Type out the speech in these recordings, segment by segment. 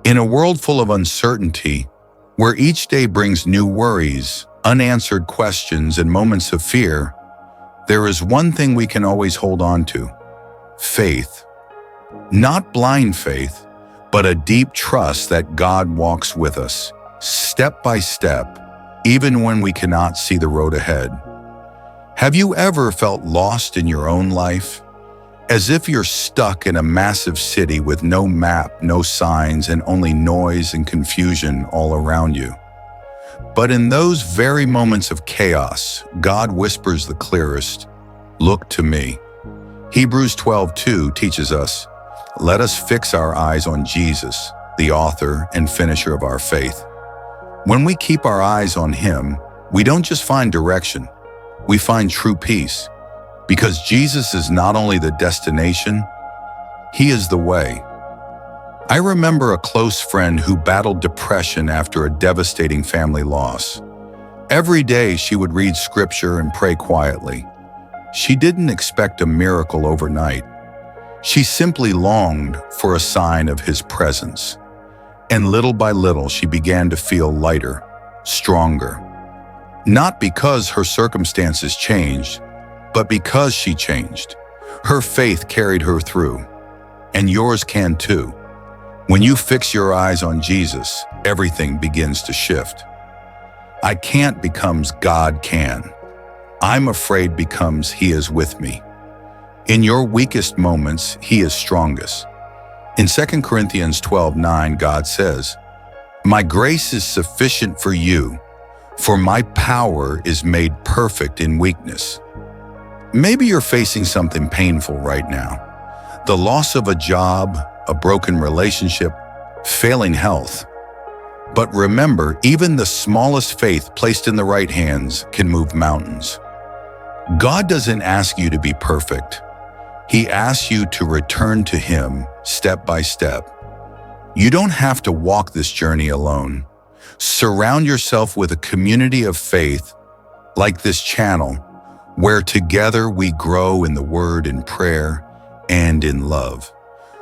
In a world full of uncertainty, where each day brings new worries, unanswered questions, and moments of fear, there is one thing we can always hold on to: faith. Not blind faith, but a deep trust that God walks with us, step by step, even when we cannot see the road ahead. Have you ever felt lost in your own life? As if you're stuck in a massive city with no map, no signs, and only noise and confusion all around you. But in those very moments of chaos, God whispers the clearest, "Look to me." Hebrews 12:2 teaches us, "Let us fix our eyes on Jesus, the author and finisher of our faith." When we keep our eyes on Him, we don't just find direction, we find true peace. Because Jesus is not only the destination, He is the way. I remember a close friend who battled depression after a devastating family loss. Every day she would read scripture and pray quietly. She didn't expect a miracle overnight. She simply longed for a sign of His presence. And little by little she began to feel lighter, stronger. Not because her circumstances changed, but because she changed. Her faith carried her through, and yours can too. When you fix your eyes on Jesus, everything begins to shift. I can't becomes God can. I'm afraid becomes He is with me. In your weakest moments, He is strongest. In 2 Corinthians 12:9, God says, "My grace is sufficient for you, for my power is made perfect in weakness." Maybe you're facing something painful right now. The loss of a job, a broken relationship, failing health. But remember, even the smallest faith placed in the right hands can move mountains. God doesn't ask you to be perfect. He asks you to return to Him step by step. You don't have to walk this journey alone. Surround yourself with a community of faith like this channel, where together we grow in the Word, in prayer, and in love.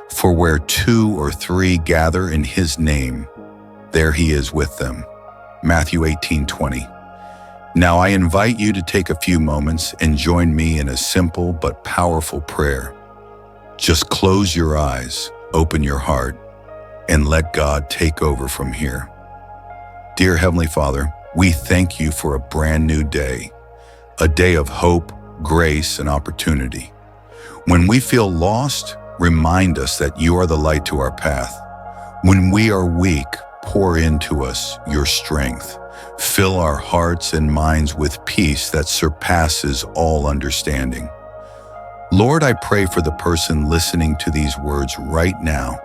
For where 2 or 3 gather in His name, there He is with them. Matthew 18:20. Now I invite you to take a few moments and join me in a simple but powerful prayer. Just close your eyes, open your heart, and let God take over from here. Dear Heavenly Father, we thank You for a brand new day. A day of hope, grace, and opportunity. When we feel lost, remind us that You are the light to our path. When we are weak, pour into us Your strength. Fill our hearts and minds with peace that surpasses all understanding. Lord, I pray for the person listening to these words right now,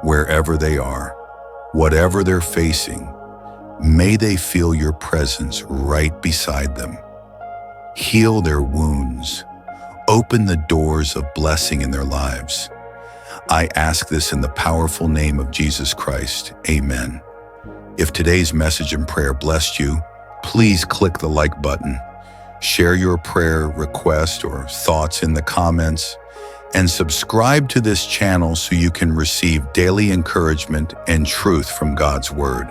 wherever they are, whatever they're facing. May they feel Your presence right beside them. Heal their wounds. Open the doors of blessing in their lives. I ask this in the powerful name of Jesus Christ. Amen. If today's message and prayer blessed you, please click the like button. Share your prayer request or thoughts in the comments, and subscribe to this channel so you can receive daily encouragement and truth from God's Word.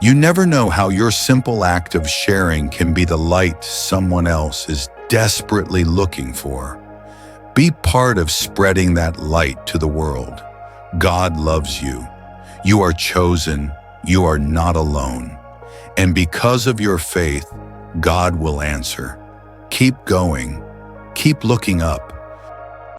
You never know how your simple act of sharing can be the light someone else is desperately looking for. Be part of spreading that light to the world. God loves you. You are chosen. You are not alone. And because of your faith, God will answer. Keep going. Keep looking up.